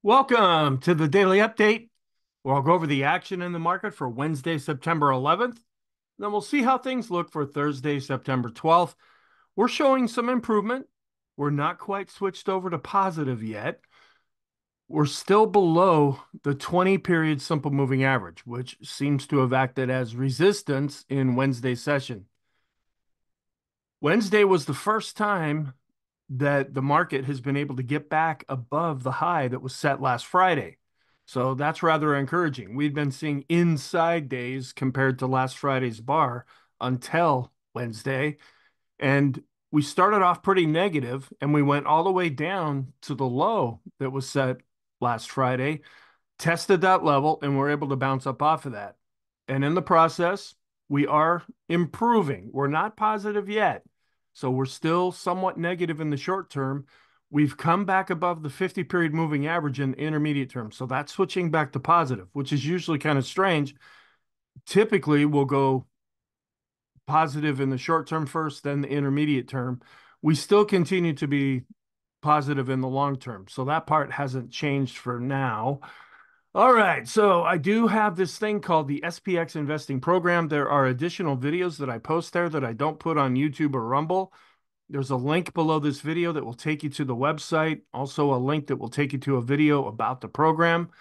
Welcome to the daily update, where I'll go over the action in the market for Wednesday, September 11th. Then we'll see how things look for Thursday, September 12th. We're showing some improvement. We're not quite switched over to positive yet. We're still below the 20 period simple moving average, which seems to have acted as resistance in Wednesday's session. Wednesday was the first time that the market has been able to get back above the high that was set last Friday. So that's rather encouraging. We've been seeing inside days compared to last Friday's bar until Wednesday. And we started off pretty negative and we went all the way down to the low that was set last Friday, tested that level, and we're able to bounce up off of that. And in the process, we are improving. We're not positive yet. So we're still somewhat negative in the short term. We've come back above the 50 period moving average in the intermediate term. So that's switching back to positive, which is usually kind of strange. Typically, we'll go positive in the short term first, then the intermediate term. We still continue to be positive in the long term. So that part hasn't changed for now. All right, so I do have this thing called the SPXInvesting Program. There are additional videos that I post there that I don't put on YouTube or Rumble. There's a link below this video that will take you to the website, also a link that will take you to a video about the program.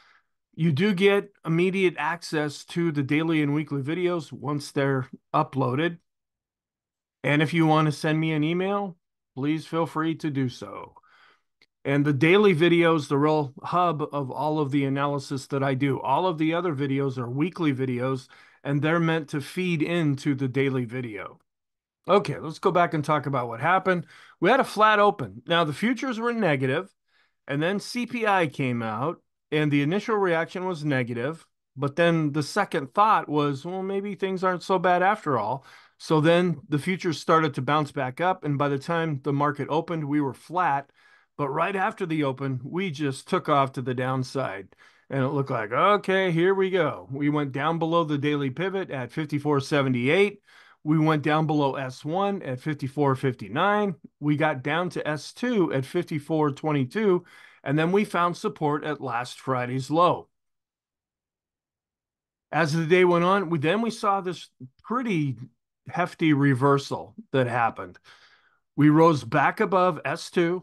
You do get immediate access to the daily and weekly videos once they're uploaded. And if you want to send me an email, please feel free to do so. And the daily videos, the real hub of all of the analysis that I do. All of the other videos are weekly videos, and they're meant to feed into the daily video. Okay, let's go back and talk about what happened. We had a flat open. Now, the futures were negative, and then CPI came out, and the initial reaction was negative. But then the second thought was, well, maybe things aren't so bad after all. So then the futures started to bounce back up, and by the time the market opened, we were flat. But right after the open, we just took off to the downside. And it looked like, okay, here we go. We went down below the daily pivot at 54.78. We went down below S1 at 54.59. We got down to S2 at 54.22. And then we found support at last Friday's low. As the day went on, we saw this pretty hefty reversal that happened. We rose back above S2,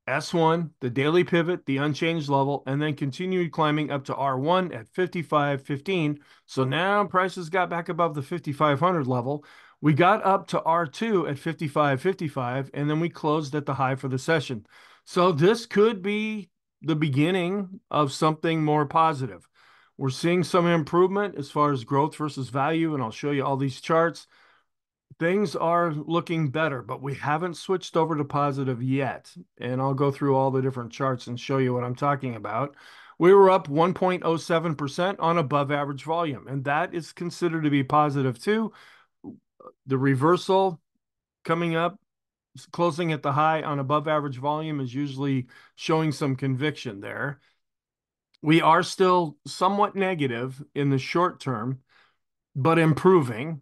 S1, the daily pivot, the unchanged level, and then continued climbing up to R1 at 55.15. So now prices got back above the 5,500 level. We got up to R2 at 55.55, and then we closed at the high for the session. So this could be the beginning of something more positive. We're seeing some improvement as far as growth versus value, and I'll show you all these charts. Things are looking better, but we haven't switched over to positive yet. And I'll go through all the different charts and show you what I'm talking about. We were up 1.07% on above average volume, and that is considered to be positive too. The reversal coming up, closing at the high on above average volume is usually showing some conviction there. We are still somewhat negative in the short term, but improving.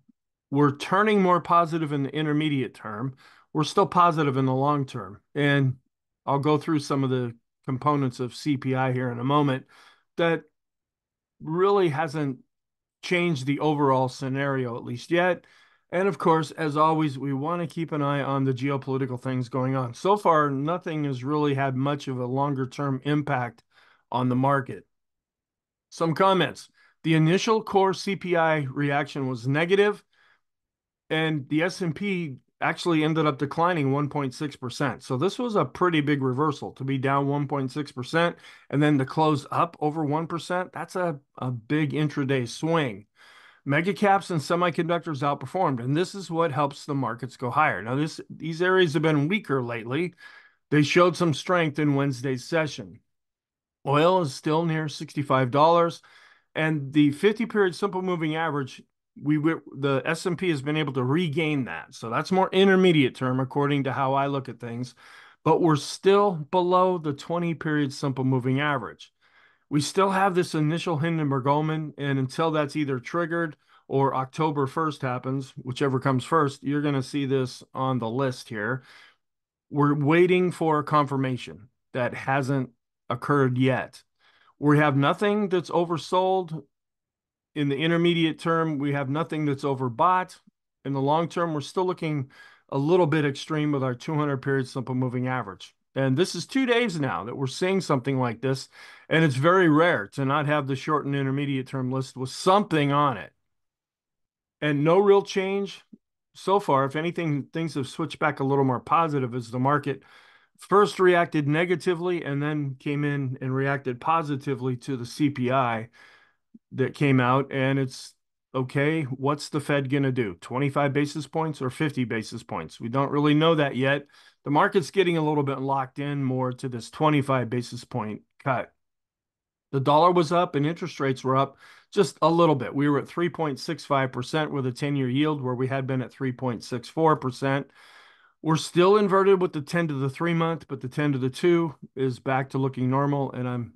We're turning more positive in the intermediate term. We're still positive in the long term. And I'll go through some of the components of CPI here in a moment that really hasn't changed the overall scenario, at least yet. And of course, as always, we want to keep an eye on the geopolitical things going on. So far, nothing has really had much of a longer term impact on the market. Some comments. The initial core CPI reaction was negative, and the S&P actually ended up declining 1.6%. So this was a pretty big reversal to be down 1.6% and then to close up over 1%. That's a big intraday swing. Mega caps and semiconductors outperformed, and this is what helps the markets go higher. Now, these areas have been weaker lately. They showed some strength in Wednesday's session. Oil is still near $65, and the 50-period simple moving average, the S&P has been able to regain that. So that's more intermediate term, according to how I look at things. But we're still below the 20-period simple moving average. We still have this initial Hindenburg-Ullman, and until that's either triggered or October 1st happens, whichever comes first, you're going to see this on the list here. We're waiting for confirmation. That hasn't occurred yet. We have nothing that's oversold. In the intermediate term, we have nothing that's overbought. In the long term, we're still looking a little bit extreme with our 200 period simple moving average. And this is 2 days now that we're seeing something like this. And it's very rare to not have the short and intermediate term list with something on it. And no real change so far. If anything, things have switched back a little more positive as the market first reacted negatively and then came in and reacted positively to the CPI that came out. And it's okay, what's the Fed going to do? 25 basis points or 50 basis points? We don't really know that yet. The market's getting a little bit locked in more to this 25 basis point cut. The dollar was up and interest rates were up just a little bit. We were at 3.65% with a 10-year yield, where we had been at 3.64%. We're still inverted with the 10 to the 3 month, but the 10 to the 2 is back to looking normal. And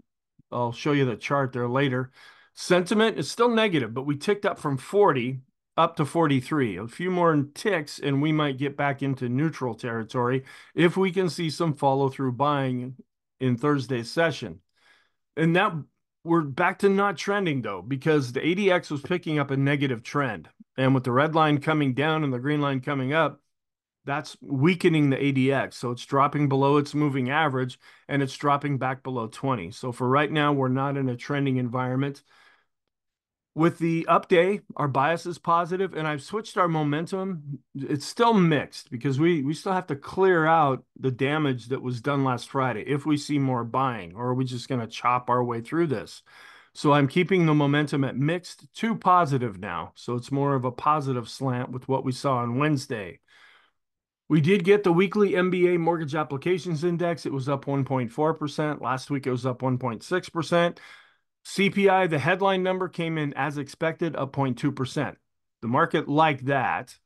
I'll show you the chart there later. Sentiment is still negative, but we ticked up from 40 up to 43. A few more ticks, and we might get back into neutral territory if we can see some follow through buying in Thursday's session. And now we're back to not trending, though, because the ADX was picking up a negative trend. And with the red line coming down and the green line coming up, that's weakening the ADX. So it's dropping below its moving average and it's dropping back below 20. So for right now, we're not in a trending environment. With the up day, our bias is positive, and I've switched our momentum. It's still mixed because we still have to clear out the damage that was done last Friday if we see more buying, or are we just going to chop our way through this? So I'm keeping the momentum at mixed to positive now. So it's more of a positive slant with what we saw on Wednesday. We did get the weekly MBA mortgage applications index. It was up 1.4%. Last week, it was up 1.6%. CPI, the headline number, came in as expected, up 0.2%. The market liked that.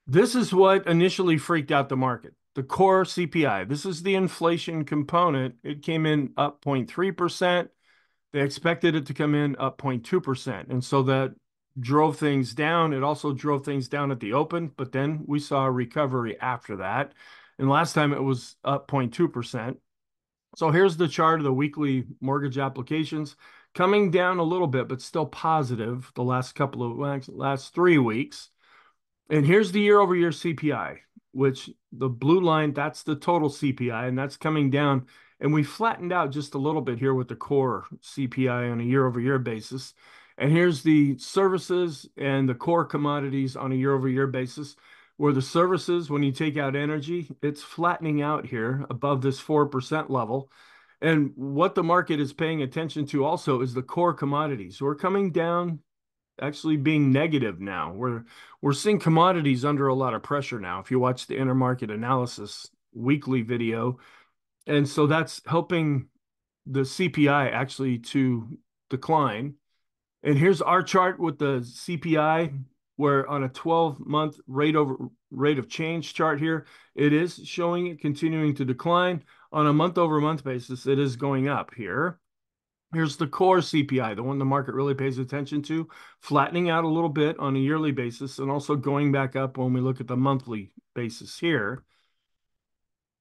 This is what initially freaked out the market. The core CPI, this is the inflation component. It came in up 0.3%. They expected it to come in up 0.2%. And so that drove things down. It also drove things down at the open, but then we saw a recovery after that. And last time it was up 0.2%. So here's the chart of the weekly mortgage applications, coming down a little bit, but still positive the last 3 weeks. And here's the year-over-year CPI, which the blue line, that's the total CPI, and that's coming down. And we flattened out just a little bit here with the core CPI on a year-over-year basis. And here's the services and the core commodities on a year-over-year basis, where the services, when you take out energy, it's flattening out here above this 4% level. And what the market is paying attention to also is the core commodities. We're coming down, actually being negative now. We're seeing commodities under a lot of pressure now, if you watch the intermarket analysis weekly video. And so that's helping the CPI actually to decline. And here's our chart with the CPI, where on a 12-month rate of change chart here, it is showing it continuing to decline. On a month-over-month basis, it is going up here. Here's the core CPI, the one the market really pays attention to, flattening out a little bit on a yearly basis and also going back up when we look at the monthly basis here.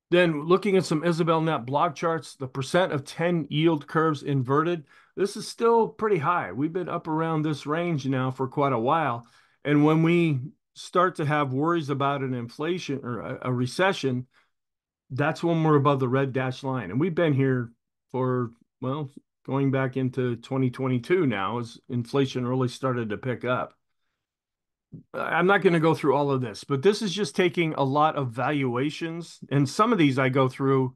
Then looking at some Isabel Net blog charts, the percent of 10 yield curves inverted, this is still pretty high. We've been up around this range now for quite a while. And when we start to have worries about an inflation or a recession, that's when we're above the red dashed line. And we've been here for, well, going back into 2022 now as inflation really started to pick up. I'm not going to go through all of this, but this is just taking a lot of valuations. And some of these I go through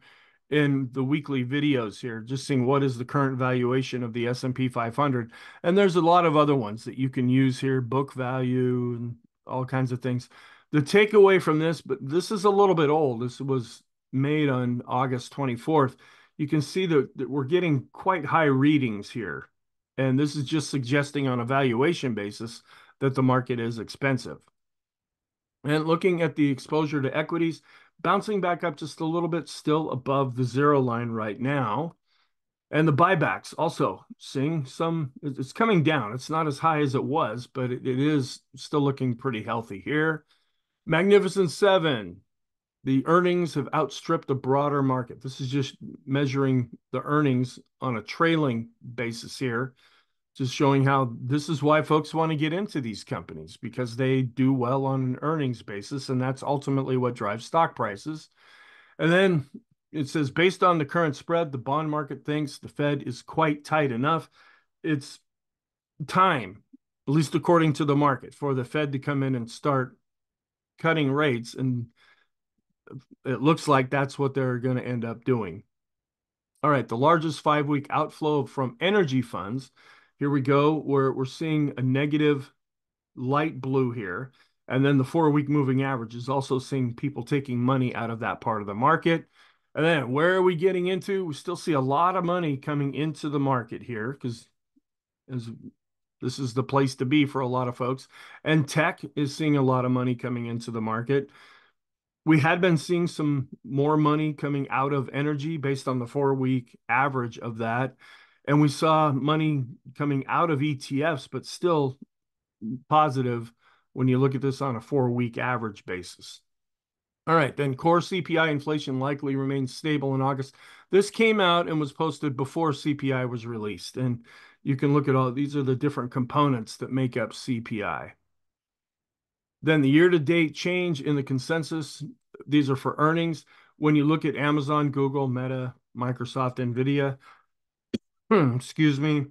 in the weekly videos here, just seeing what is the current valuation of the S&P 500. And there's a lot of other ones that you can use here, book value and all kinds of things. The takeaway from this, but this is a little bit old. This was made on August 24th. You can see that we're getting quite high readings here. And this is just suggesting on a valuation basis that the market is expensive. And looking at the exposure to equities, bouncing back up just a little bit, still above the zero line right now. And the buybacks also seeing some, it's coming down. It's not as high as it was, but it is still looking pretty healthy here. Magnificent Seven, The earnings have outstripped the broader market. This is just measuring the earnings on a trailing basis here, just showing how this is why folks want to get into these companies because they do well on an earnings basis, and that's ultimately what drives stock prices. And then it says, based on the current spread, the bond market thinks the Fed is quite tight enough. It's time, at least according to the market, for the Fed to come in and start cutting rates. And it looks like that's what they're going to end up doing. All right, the largest 5-week outflow from energy funds. Here we go. We're seeing a negative light blue here. And then the 4-week moving average is also seeing people taking money out of that part of the market. And then where are we getting into? We still see a lot of money coming into the market here because as this is the place to be for a lot of folks. And tech is seeing a lot of money coming into the market. We had been seeing some more money coming out of energy based on the 4-week average of that. And we saw money coming out of ETFs, but still positive when you look at this on a 4-week average basis. All right, then core CPI inflation likely remains stable in August. This came out and was posted before CPI was released. And you can look at all, these are the different components that make up CPI. Then the year-to-date change in the consensus, these are for earnings. When you look at Amazon, Google, Meta, Microsoft, NVIDIA, excuse me,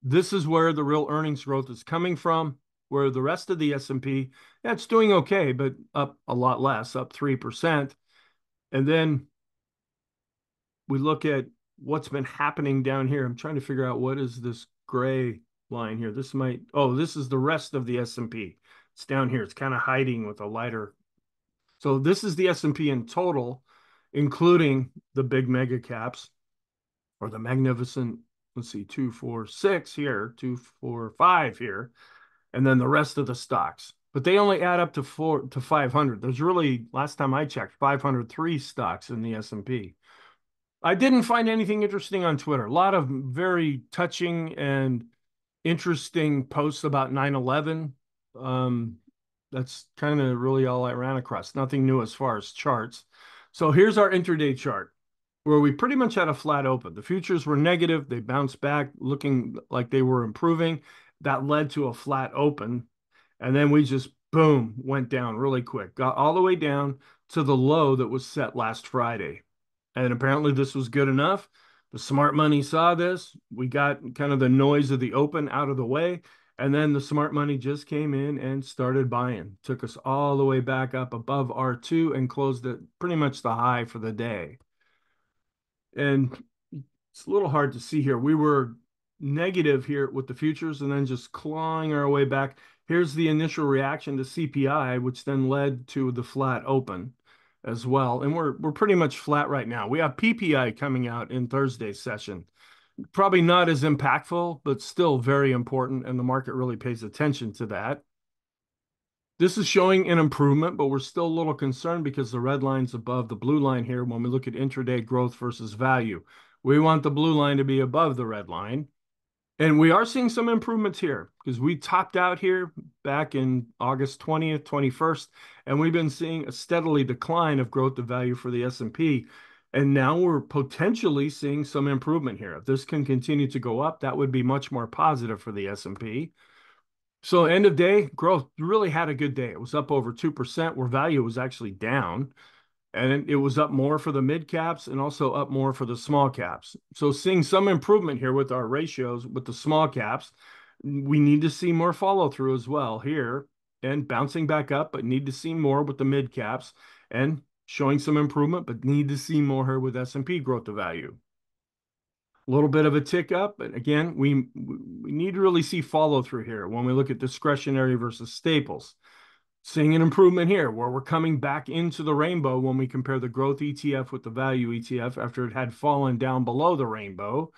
this is where the real earnings growth is coming from, where the rest of the S&P, yeah, it's doing okay, but up a lot less, up 3%. And then we look at what's been happening down here. I'm trying to figure out what is this gray line here. This might, oh, this is the rest of the S&P. It's down here. It's kind of hiding with a lighter. So this is the S&P in total, including the big mega caps or the magnificent, let's see, 2, 4, 6 here, 2, 4, 5 here, and then the rest of the stocks. But they only add up to 500. There's really, last time I checked, 503 stocks in the S&P. I didn't find anything interesting on Twitter. A lot of very touching and interesting posts about 9/11. That's kind of really all I ran across. Nothing new as far as charts. So here's our intraday chart where we pretty much had a flat open. The futures were negative. They bounced back looking like they were improving. That led to a flat open. And then we just, boom, went down really quick. Got all the way down to the low that was set last Friday. And apparently this was good enough. The smart money saw this. We got kind of the noise of the open out of the way. And then the smart money just came in and started buying. Took us all the way back up above R2 and closed at pretty much the high for the day. And it's a little hard to see here. We were negative here with the futures and then just clawing our way back. Here's the initial reaction to CPI, which then led to the flat open as well. And we're pretty much flat right now. We have PPI coming out in Thursday's session. Probably not as impactful, but still very important, and the market really pays attention to that. This is showing an improvement, but we're still a little concerned because the red line's above the blue line here when we look at intraday growth versus value. We want the blue line to be above the red line. And we are seeing some improvements here because we topped out here back in August 20th, 21st, and we've been seeing a steadily decline of growth of value for the S&P. And now we're potentially seeing some improvement here. If this can continue to go up, that would be much more positive for the S&P. So end of day, growth really had a good day. It was up over 2%, where value was actually down. And it was up more for the mid caps and also up more for the small caps. So seeing some improvement here with our ratios with the small caps. We need to see more follow through as well here and bouncing back up, but need to see more with the mid caps and showing some improvement, but need to see more here with S&P growth of value. A little bit of a tick up, but again, we need to really see follow through here when we look at discretionary versus staples. Seeing an improvement here where we're coming back into the rainbow when we compare the growth ETF with the value ETF after it had fallen down below the rainbow.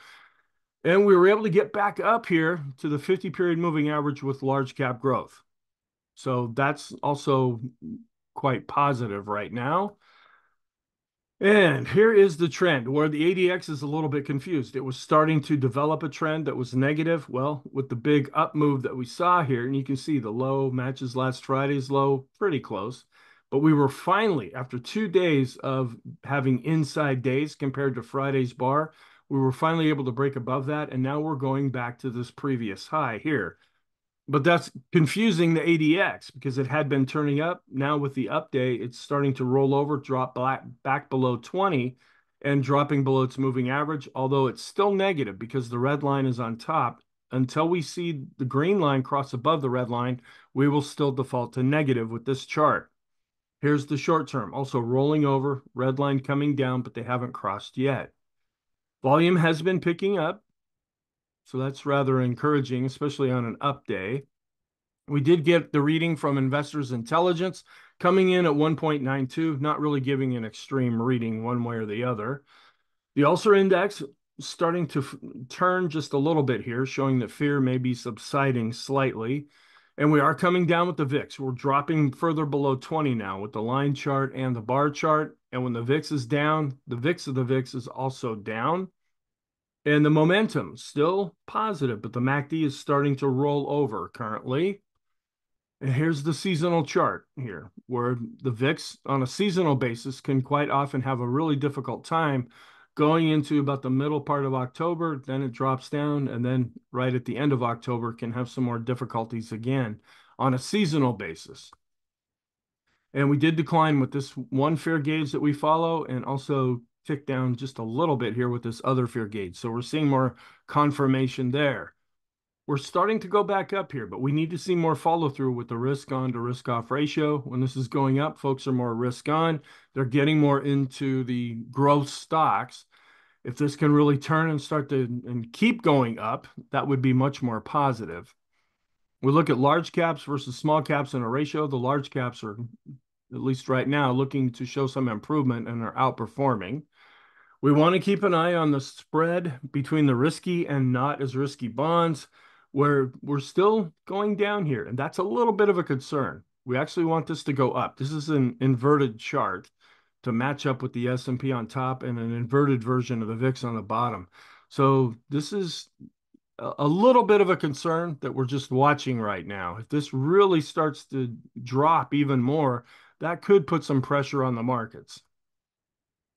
And we were able to get back up here to the 50-period moving average with large cap growth. So that's also quite positive right now. And here is the trend where the ADX is a little bit confused. It was starting to develop a trend that was negative. Well, with the big up move that we saw here, and you can see the low matches last Friday's low pretty close. But we were finally, after 2 days of having inside days compared to Friday's bar, we were finally able to break above that. And now we're going back to this previous high here. But that's confusing the ADX because it had been turning up. Now with the update, it's starting to roll over, drop back below 20 and dropping below its moving average, although it's still negative because the red line is on top. Until we see the green line cross above the red line, we will still default to negative with this chart. Here's the short term, also rolling over, red line coming down, but they haven't crossed yet. Volume has been picking up, so that's rather encouraging, especially on an up day. We did get the reading from Investors Intelligence coming in at 1.92, not really giving an extreme reading one way or the other. The Ulcer Index starting to turn just a little bit here, showing that fear may be subsiding slightly. And we are coming down with the VIX. We're dropping further below 20 now with the line chart and the bar chart. And when the VIX is down, the VIX of the VIX is also down. And the momentum still positive, but the MACD is starting to roll over currently. And here's the seasonal chart here, where the VIX on a seasonal basis can quite often have a really difficult time going into about the middle part of October. Then it drops down, and then right at the end of October can have some more difficulties again on a seasonal basis. And we did decline with this one fear gauge that we follow, and also tick down just a little bit here with this other fear gauge. So we're seeing more confirmation there. We're starting to go back up here, but we need to see more follow through with the risk on to risk off ratio. When this is going up, folks are more risk on. They're getting more into the growth stocks. If this can really turn and start to and keep going up, that would be much more positive. We look at large caps versus small caps in a ratio. The large caps are, at least right now, looking to show some improvement and are outperforming. We want to keep an eye on the spread between the risky and not as risky bonds, where we're still going down here. And that's a little bit of a concern. We actually want this to go up. This is an inverted chart to match up with the S&P on top and an inverted version of the VIX on the bottom. So this is a little bit of a concern that we're just watching right now. If this really starts to drop even more, that could put some pressure on the markets.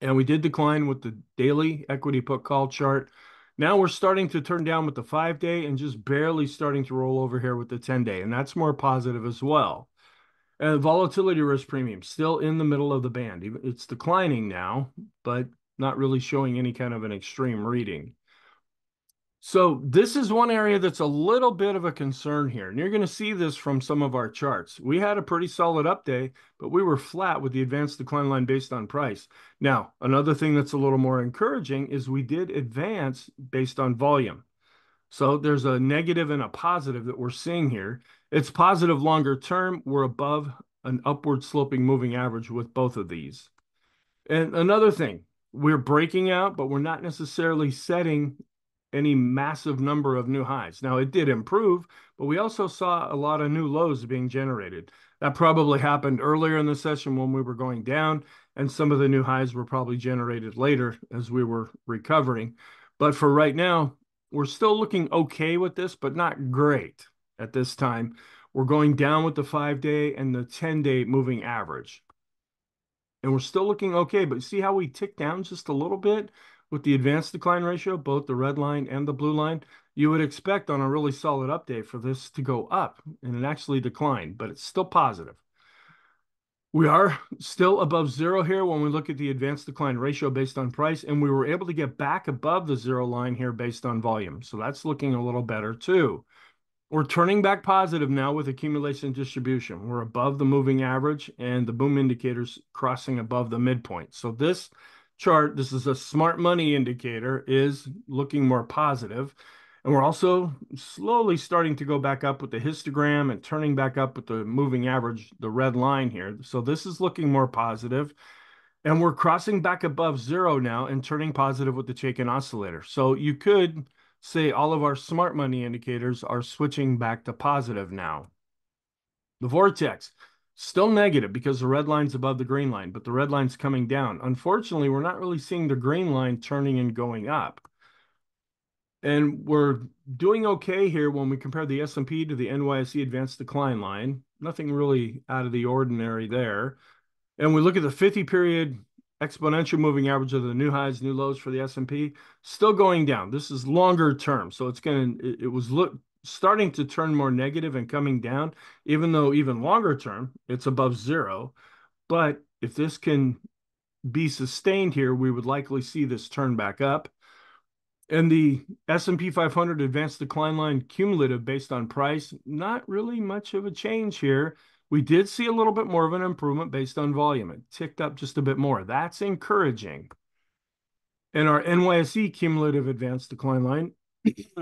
And we did decline with the daily equity put call chart. Now we're starting to turn down with the 5-day and just barely starting to roll over here with the 10-day. And that's more positive as well. And volatility risk premium still in the middle of the band. It's declining now, but not really showing any kind of an extreme reading. So this is one area that's a little bit of a concern here. And you're going to see this from some of our charts. We had a pretty solid up day, but we were flat with the advanced decline line based on price. Now, another thing that's a little more encouraging is we did advance based on volume. So there's a negative and a positive that we're seeing here. It's positive longer term. We're above an upward sloping moving average with both of these. And another thing, we're breaking out, but we're not necessarily setting any massive number of new highs. Now, it did improve, but we also saw a lot of new lows being generated. That probably happened earlier in the session when we were going down, and some of the new highs were probably generated later as we were recovering. But for right now, we're still looking okay with this, but not great at this time. We're going down with the 5-day and the 10-day moving average. And we're still looking okay, but see how we tick down just a little bit with the advanced decline ratio, both the red line and the blue line? You would expect on a really solid update for this to go up, and it actually declined, but it's still positive. We are still above zero here when we look at the advanced decline ratio based on price, and we were able to get back above the zero line here based on volume. So that's looking a little better too. We're turning back positive now with accumulation distribution. We're above the moving average and the boom indicators crossing above the midpoint. So this chart, this is a smart money indicator, is looking more positive. And we're also slowly starting to go back up with the histogram and turning back up with the moving average, the red line here. So this is looking more positive. And we're crossing back above zero now and turning positive with the Chaikin oscillator. So you could say all of our smart money indicators are switching back to positive now. The vortex, still negative because the red line's above the green line, but the red line's coming down. Unfortunately, we're not really seeing the green line turning and going up. And we're doing okay here when we compare the S&P to the NYSE advanced decline line. Nothing really out of the ordinary there. And we look at the 50 period exponential moving average of the new highs, new lows for the S&P, still going down. This is longer term. So it was starting to turn more negative and coming down, even though even longer term, it's above zero. But if this can be sustained here, we would likely see this turn back up. And the S&P 500 advanced decline line cumulative based on price, not really much of a change here. We did see a little bit more of an improvement based on volume. It ticked up just a bit more. That's encouraging. And our NYSE cumulative advanced decline line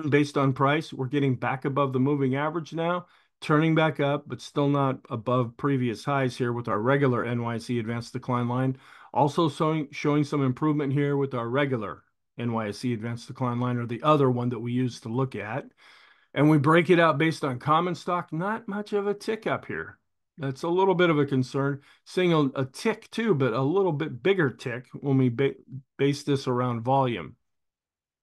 based on price, we're getting back above the moving average now, turning back up, but still not above previous highs here with our regular NYSE advanced decline line. Also showing some improvement here with our regular NYSE advanced decline line, or the other one that we use to look at. And we break it out based on common stock, not much of a tick up here. That's a little bit of a concern. Seeing a tick too, but a little bit bigger tick when we base this around volume.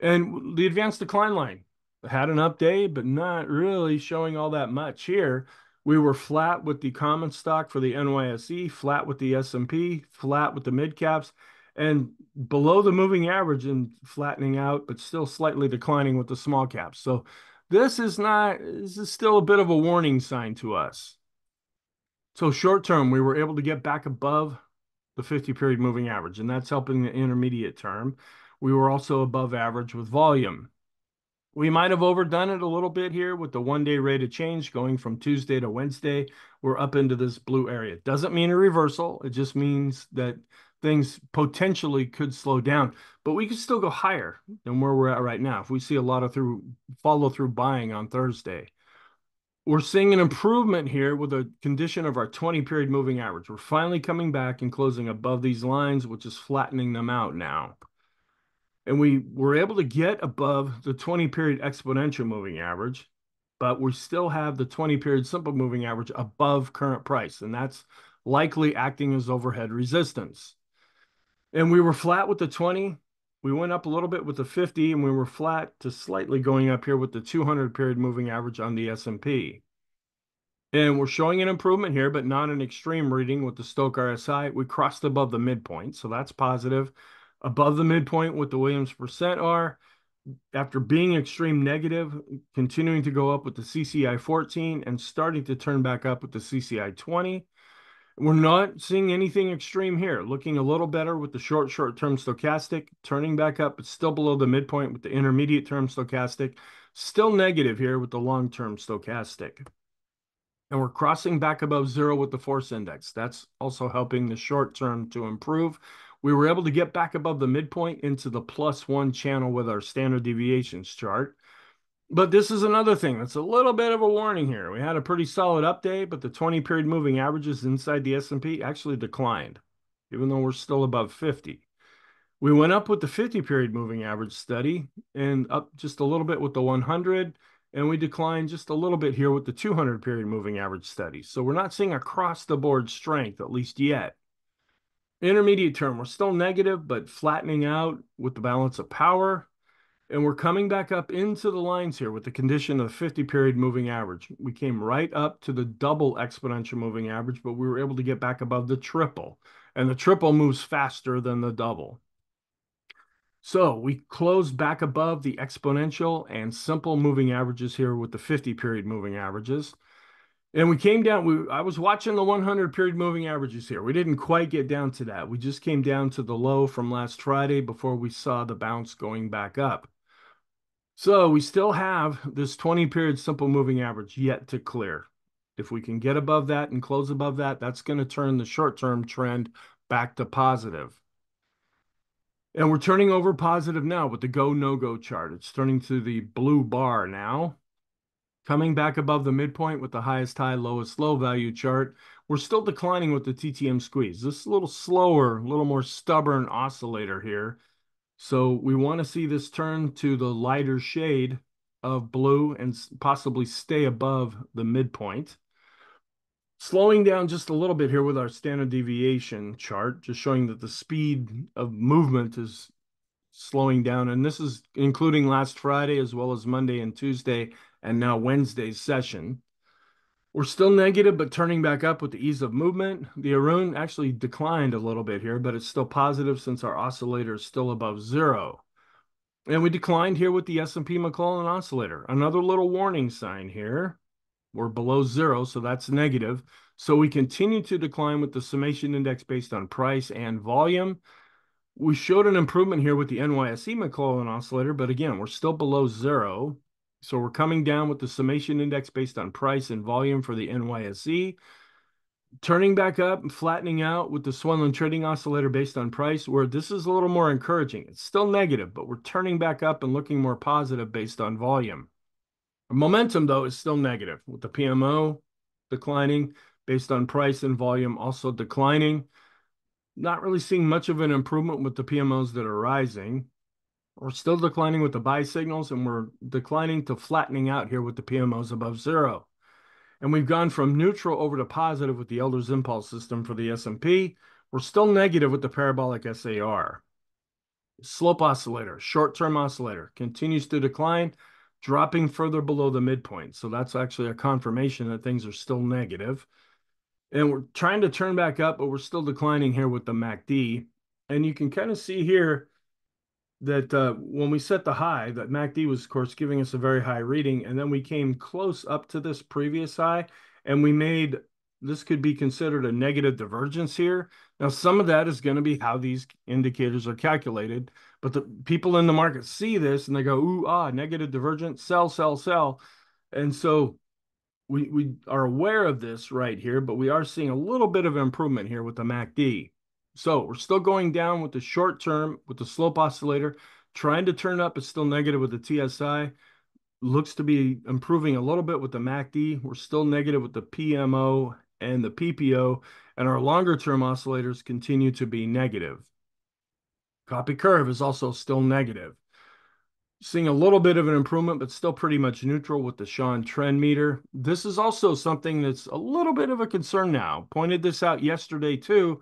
And the advanced decline line had an up day, but not really showing all that much here. We were flat with the common stock for the NYSE, flat with the S&P, flat with the mid caps, and below the moving average and flattening out, but still slightly declining with the small caps. So this is still a bit of a warning sign to us. So short term, we were able to get back above the 50 period moving average, and that's helping the intermediate term. We were also above average with volume. We might have overdone it a little bit here with the 1 day rate of change going from Tuesday to Wednesday. We're up into this blue area. Doesn't mean a reversal. It just means that things potentially could slow down, but we could still go higher than where we're at right now if we see a lot of follow through buying on Thursday. We're seeing an improvement here with the condition of our 20 period moving average. We're finally coming back and closing above these lines, which is flattening them out now. And we were able to get above the 20 period exponential moving average, but we still have the 20 period simple moving average above current price. And that's likely acting as overhead resistance. And we were flat with the 20. We went up a little bit with the 50, and we were flat to slightly going up here with the 200 period moving average on the S&P. And we're showing an improvement here, but not an extreme reading with the Stochk RSI. We crossed above the midpoint, so that's positive. Above the midpoint with the Williams percent R, after being extreme negative, continuing to go up with the CCI 14 and starting to turn back up with the CCI 20. We're not seeing anything extreme here. Looking a little better with the short-term stochastic, turning back up, but still below the midpoint with the intermediate-term stochastic. Still negative here with the long-term stochastic. And we're crossing back above zero with the force index. That's also helping the short term to improve. We were able to get back above the midpoint into the +1 channel with our standard deviations chart. But this is another thing that's a little bit of a warning here. We had a pretty solid up day, but the 20 period moving averages inside the S&P actually declined, even though we're still above 50. We went up with the 50 period moving average study and up just a little bit with the 100, and we declined just a little bit here with the 200 period moving average study. So we're not seeing across the board strength, at least yet. Intermediate term, we're still negative, but flattening out with the balance of power. And we're coming back up into the lines here with the condition of the 50 period moving average. We came right up to the double exponential moving average, but we were able to get back above the triple. And the triple moves faster than the double. So we closed back above the exponential and simple moving averages here with the 50 period moving averages. And we came down, I was watching the 100 period moving averages here. We didn't quite get down to that. We just came down to the low from last Friday before we saw the bounce going back up. So we still have this 20 period simple moving average yet to clear. If we can get above that and close above that, that's going to turn the short-term trend back to positive. And we're turning over positive now with the go, no-go chart. It's turning to the blue bar now. Coming back above the midpoint with the highest high, lowest low value chart. We're still declining with the TTM squeeze. This is a little slower, a little more stubborn oscillator here. So we want to see this turn to the lighter shade of blue and possibly stay above the midpoint. Slowing down just a little bit here with our standard deviation chart, just showing that the speed of movement is slowing down. And this is including last Friday as well as Monday and Tuesday and now Wednesday's session. We're still negative, but turning back up with the ease of movement. The Arun actually declined a little bit here, but it's still positive since our oscillator is still above zero. And we declined here with the S&P McClellan oscillator. Another little warning sign here. We're below zero, so that's negative. So we continue to decline with the summation index based on price and volume. We showed an improvement here with the NYSE McClellan oscillator, but again, we're still below zero. So we're coming down with the summation index based on price and volume for the NYSE. Turning back up and flattening out with the Swenlin trading oscillator based on price, where this is a little more encouraging. It's still negative, but we're turning back up and looking more positive based on volume. Momentum, though, is still negative with the PMO declining based on price and volume also declining. Not really seeing much of an improvement with the PMOs that are rising. We're still declining with the buy signals, and we're declining to flattening out here with the PMOs above zero. And we've gone from neutral over to positive with the Elder's Impulse system for the S&P. We're still negative with the parabolic SAR. Slope oscillator, short-term oscillator, continues to decline, dropping further below the midpoint. So that's actually a confirmation that things are still negative. And we're trying to turn back up, but we're still declining here with the MACD. And you can kind of see here that when we set the high, that MACD was, of course, giving us a very high reading. And then we came close up to this previous high, and we made, this could be considered a negative divergence here. Now, some of that is going to be how these indicators are calculated. But the people in the market see this and they go, ooh, negative divergence, sell, sell, sell. And so we are aware of this right here, but we are seeing a little bit of improvement here with the MACD. So we're still going down with the short term, with the slope oscillator, trying to turn up. It's still negative with the TSI. Looks to be improving a little bit with the MACD. We're still negative with the PMO and the PPO, and our longer term oscillators continue to be negative. Copy curve is also still negative. Seeing a little bit of an improvement, but still pretty much neutral with the Sean trend meter. This is also something that's a little bit of a concern now. Pointed this out yesterday too,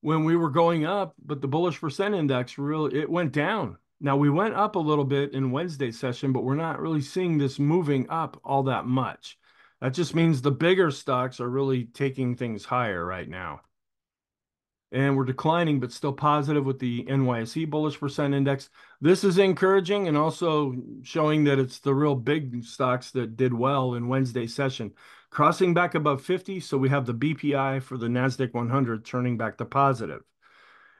when we were going up, but the bullish percent index really, it went down. Now we went up a little bit in Wednesday's session, but we're not really seeing this moving up all that much. That just means the bigger stocks are really taking things higher right now. And we're declining, but still positive with the NYSE bullish percent index. This is encouraging and also showing that it's the real big stocks that did well in Wednesday's session. Crossing back above 50, so we have the BPI for the NASDAQ 100 turning back to positive.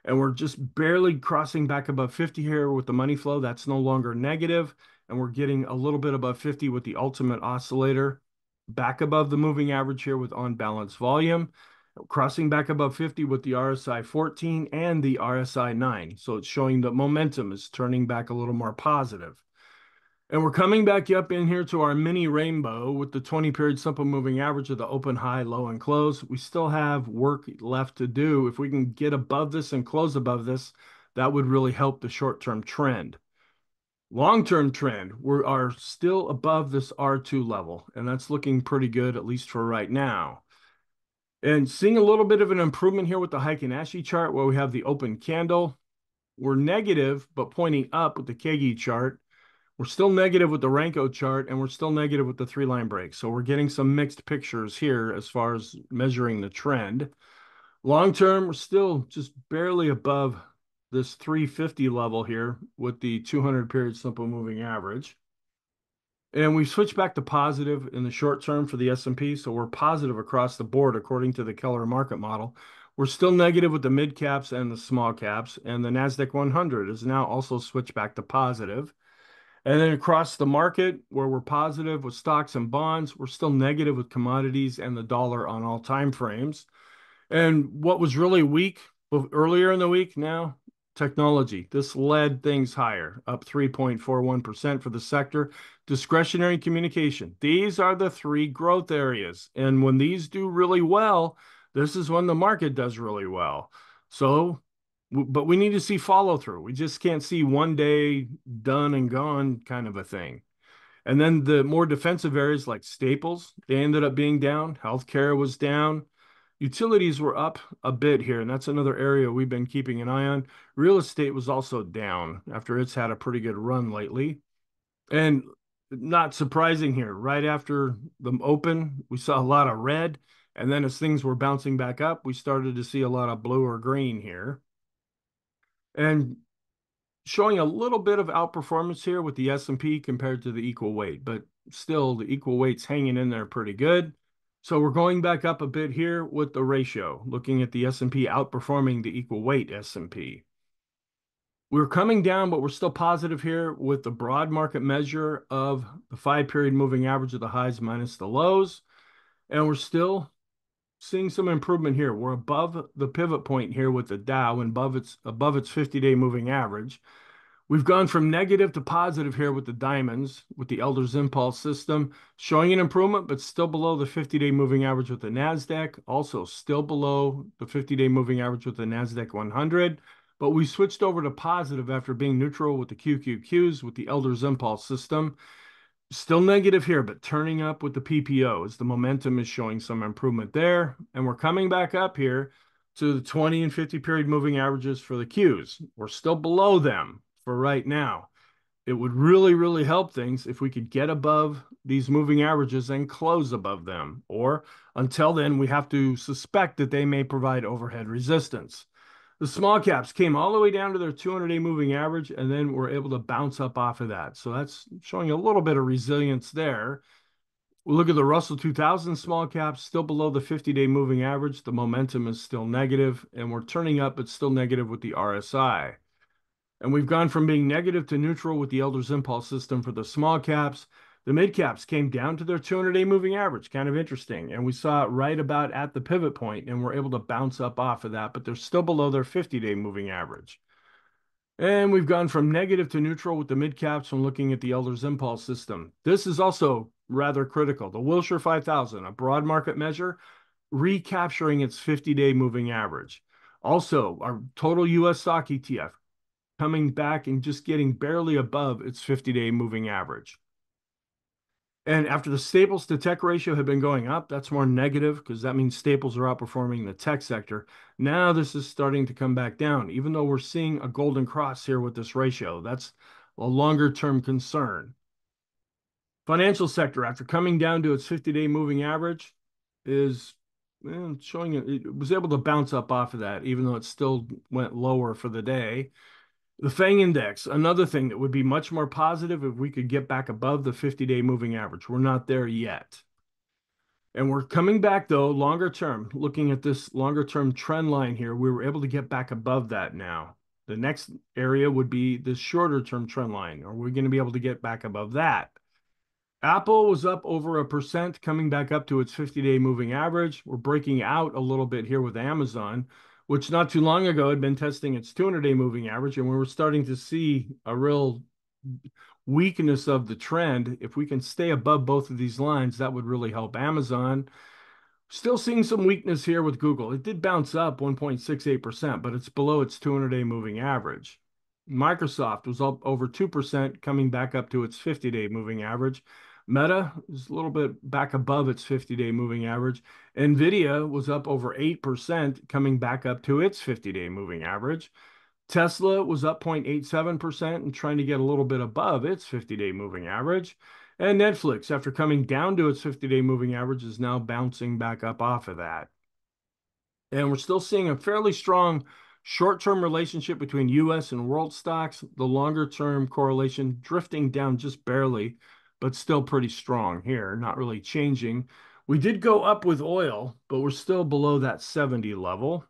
And we're just barely crossing back above 50 here with the money flow. That's no longer negative, and we're getting a little bit above 50 with the ultimate oscillator. Back above the moving average here with on-balance volume. Crossing back above 50 with the RSI 14 and the RSI 9. So it's showing that momentum is turning back a little more positive. And we're coming back up in here to our mini rainbow with the 20-period simple moving average of the open, high, low, and close. We still have work left to do. If we can get above this and close above this, that would really help the short-term trend. Long-term trend, we are still above this R2 level, and that's looking pretty good, at least for right now. And seeing a little bit of an improvement here with the Heikin-Ashi chart where we have the open candle. We're negative, but pointing up with the Kegi chart. We're still negative with the Renko chart, and we're still negative with the three-line break. So we're getting some mixed pictures here as far as measuring the trend. Long term, we're still just barely above this 350 level here with the 200-period simple moving average. And we switched back to positive in the short term for the S&P, so we're positive across the board according to the Keller market model. We're still negative with the mid caps and the small caps, and the NASDAQ 100 is now also switched back to positive. And then across the market, where we're positive with stocks and bonds, we're still negative with commodities and the dollar on all time frames. And what was really weak earlier in the week now, technology. This led things higher, up 3.41% for the sector. Discretionary communication. These are the three growth areas. And when these do really well, this is when the market does really well. So, but we need to see follow through. We just can't see one day done and gone kind of a thing. And then the more defensive areas like staples, they ended up being down. Healthcare was down. Utilities were up a bit here, and that's another area we've been keeping an eye on. Real estate was also down after it's had a pretty good run lately. And not surprising here. Right after the open, we saw a lot of red. And then as things were bouncing back up, we started to see a lot of blue or green here. And showing a little bit of outperformance here with the S&P compared to the equal weight, but still the equal weight's hanging in there pretty good. So we're going back up a bit here with the ratio, looking at the S&P outperforming the equal weight S&P. We're coming down, but we're still positive here with the broad market measure of the 5-period moving average of the highs minus the lows. And we're still seeing some improvement here. We're above the pivot point here with the Dow and above its 50-day moving average. We've gone from negative to positive here with the diamonds, with the Elder's Impulse system, showing an improvement, but still below the 50-day moving average with the NASDAQ, also still below the 50-day moving average with the NASDAQ 100. But we switched over to positive after being neutral with the QQQs with the Elder's Impulse system. Still negative here, but turning up with the PPOs. The momentum is showing some improvement there. And we're coming back up here to the 20 and 50 period moving averages for the Qs. We're still below them for right now. It would really, really help things if we could get above these moving averages and close above them. Or until then, we have to suspect that they may provide overhead resistance. The small caps came all the way down to their 200-day moving average, and then were able to bounce up off of that. So that's showing a little bit of resilience there. We look at the Russell 2000 small caps, still below the 50-day moving average. The momentum is still negative, and we're turning up, but still negative with the RSI. And we've gone from being negative to neutral with the Elder's Impulse system for the small caps. The mid caps came down to their 200-day moving average, kind of interesting. And we saw it right about at the pivot point, and we're able to bounce up off of that, but they're still below their 50-day moving average. And we've gone from negative to neutral with the mid caps when looking at the Elder's Impulse system. This is also rather critical. The Wilshire 5000, a broad market measure, recapturing its 50-day moving average. Also, our total US stock ETF coming back and just getting barely above its 50-day moving average. And after the staples to tech ratio had been going up, that's more negative because that means staples are outperforming the tech sector. Now this is starting to come back down, even though we're seeing a golden cross here with this ratio. That's a longer-term concern. Financial sector, after coming down to its 50-day moving average, is showing it was able to bounce up off of that, even though it still went lower for the day. The FANG index, another thing that would be much more positive if we could get back above the 50-day moving average. We're not there yet. And we're coming back, though, longer term. Looking at this longer term trend line here, we were able to get back above that now. The next area would be this shorter term trend line. Are we going to be able to get back above that? Apple was up over 1%, coming back up to its 50-day moving average. We're breaking out a little bit here with Amazon, which not too long ago had been testing its 200-day moving average, and we were starting to see a real weakness of the trend. If we can stay above both of these lines, that would really help Amazon. Still seeing some weakness here with Google. It did bounce up 1.68%, but it's below its 200-day moving average. Microsoft was up over 2%, coming back up to its 50-day moving average. Meta is a little bit back above its 50-day moving average. Nvidia was up over 8%, coming back up to its 50-day moving average. Tesla was up 0.87% and trying to get a little bit above its 50-day moving average. And Netflix, after coming down to its 50-day moving average, is now bouncing back up off of that. And we're still seeing a fairly strong short-term relationship between U.S. and world stocks. The longer-term correlation drifting down just barely, but still pretty strong here, not really changing. We did go up with oil, but we're still below that 70 level.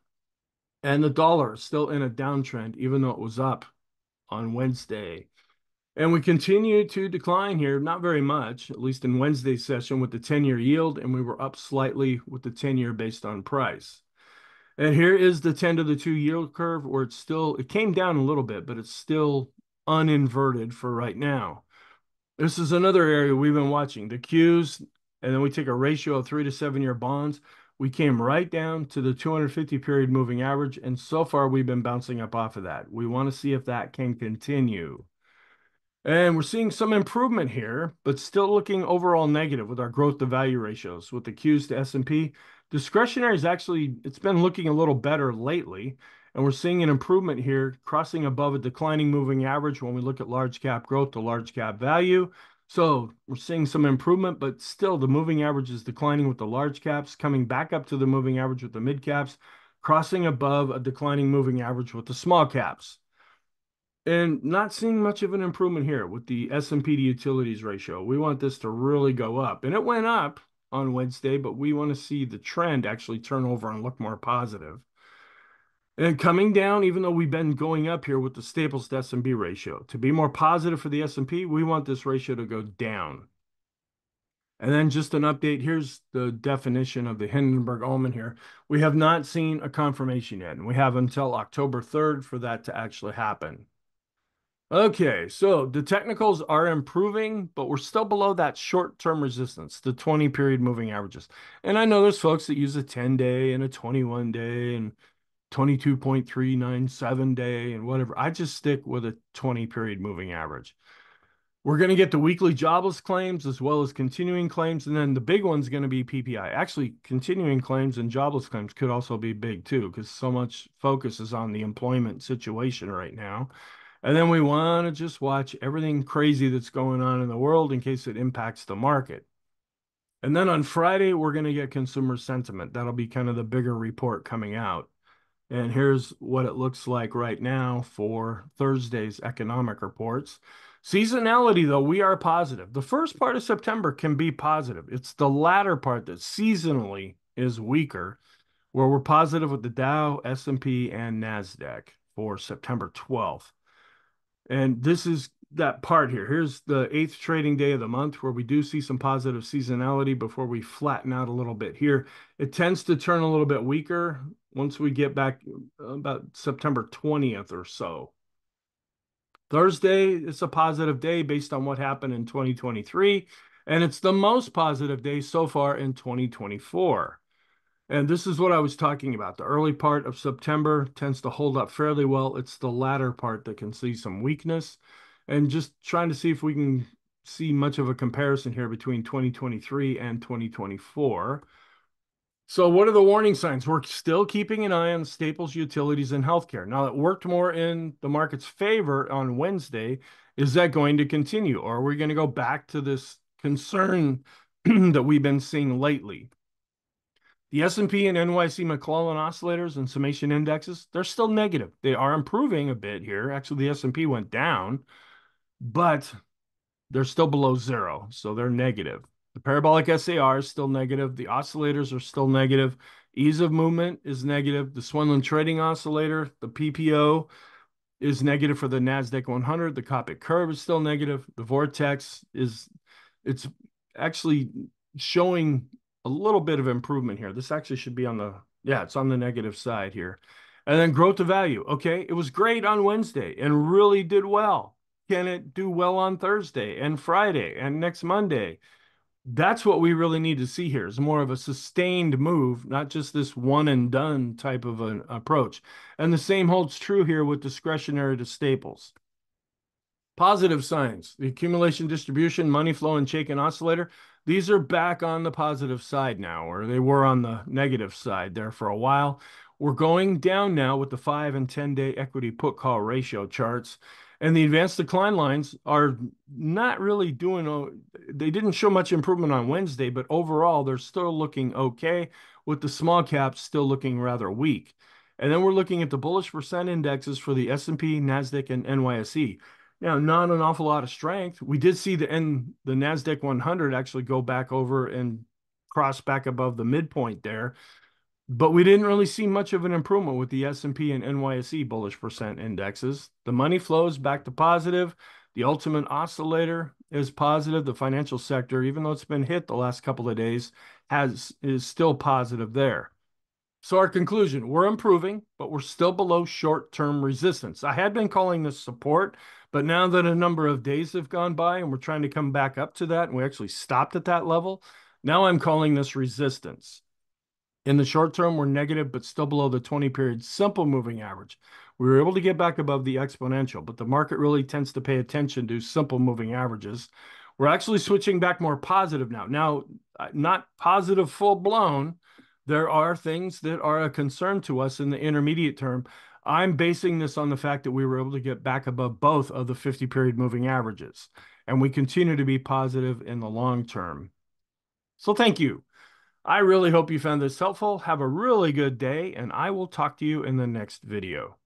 And the dollar is still in a downtrend, even though it was up on Wednesday. And we continue to decline here, not very much, at least in Wednesday's session with the 10-year yield, and we were up slightly with the 10-year based on price. And here is the 10 to the 2 yield curve where it came down a little bit, but it's still uninverted for right now. This is another area we've been watching, the Qs, and then we take a ratio of 3 to 7 year bonds. We came right down to the 250 period moving average, and so far we've been bouncing up off of that. We want to see if that can continue. And we're seeing some improvement here, but still looking overall negative with our growth to value ratios. With the Qs to S&P, discretionary is actually, it's been looking a little better lately. And we're seeing an improvement here, crossing above a declining moving average when we look at large cap growth to large cap value. So we're seeing some improvement, but still the moving average is declining with the large caps, coming back up to the moving average with the mid caps, crossing above a declining moving average with the small caps. And not seeing much of an improvement here with the S&P to utilities ratio. We want this to really go up. And it went up on Wednesday, but we want to see the trend actually turn over and look more positive. And coming down, even though we've been going up here with the Staples to S&P ratio. To be more positive for the S&P, we want this ratio to go down. And then just an update, here's the definition of the Hindenburg Omen here. We have not seen a confirmation yet, and we have until October 3rd for that to actually happen. Okay, so the technicals are improving, but we're still below that short-term resistance, the 20-period moving averages. And I know there's folks that use a 10-day and a 21-day and 22.397 day and whatever. I just stick with a 20-period moving average. We're going to get the weekly jobless claims as well as continuing claims. And then the big one's going to be PPI. Actually, continuing claims and jobless claims could also be big too, because so much focus is on the employment situation right now. And then we want to just watch everything crazy that's going on in the world in case it impacts the market. And then on Friday, we're going to get consumer sentiment. That'll be kind of the bigger report coming out. And here's what it looks like right now for Thursday's economic reports. Seasonality, though, we are positive. The first part of September can be positive. It's the latter part that seasonally is weaker, where we're positive with the Dow, S&P, and NASDAQ for September 12th. And this is that part here. Here's the 8th trading day of the month where we do see some positive seasonality before we flatten out a little bit here. It tends to turn a little bit weaker once we get back about September 20th or so. Thursday is a positive day based on what happened in 2023, and it's the most positive day so far in 2024. And this is what I was talking about. The early part of September tends to hold up fairly well. It's the latter part that can see some weakness. And just trying to see if we can see much of a comparison here between 2023 and 2024. So what are the warning signs? We're still keeping an eye on staples, utilities, and healthcare. Now, it worked more in the market's favor on Wednesday. Is that going to continue? Or are we going to go back to this concern that we've been seeing lately? The S&P and NYC McClellan oscillators and summation indexes, they're still negative. They are improving a bit here. Actually, the S&P went down, but they're still below zero, so they're negative. The parabolic SAR is still negative. The oscillators are still negative. Ease of movement is negative. The Swenlin trading oscillator, the PPO, is negative for the NASDAQ 100. The Copic curve is still negative. The vortex it's actually showing a little bit of improvement here. This actually should be on the, yeah, it's on the negative side here. And then growth to value. Okay, it was great on Wednesday and really did well. Can it do well on Thursday and Friday and next Monday? That's what we really need to see here is more of a sustained move, not just this one and done type of an approach. And the same holds true here with discretionary to staples. Positive signs, the accumulation distribution, money flow, and Chaikin oscillator, these are back on the positive side now, or they were on the negative side there for a while. We're going down now with the 5 and 10-day equity put call ratio charts. And the advanced decline lines are not really doing, they didn't show much improvement on Wednesday, but overall, they're still looking okay, with the small caps still looking rather weak. And then we're looking at the bullish percent indexes for the S&P, NASDAQ, and NYSE. Now, not an awful lot of strength. We did see the NASDAQ 100 actually go back over and cross back above the midpoint there. But we didn't really see much of an improvement with the S&P and NYSE bullish percent indexes. The money flows back to positive. The ultimate oscillator is positive. The financial sector, even though it's been hit the last couple of days, is still positive there. So our conclusion, we're improving, but we're still below short-term resistance. I had been calling this support, but now that a number of days have gone by and we're trying to come back up to that, and we actually stopped at that level, now I'm calling this resistance. In the short term, we're negative, but still below the 20-period simple moving average. We were able to get back above the exponential, but the market really tends to pay attention to simple moving averages. We're actually switching back more positive now. Now, not positive full-blown. There are things that are a concern to us in the intermediate term. I'm basing this on the fact that we were able to get back above both of the 50-period moving averages, and we continue to be positive in the long term. So thank you. I really hope you found this helpful. Have a really good day, and I will talk to you in the next video.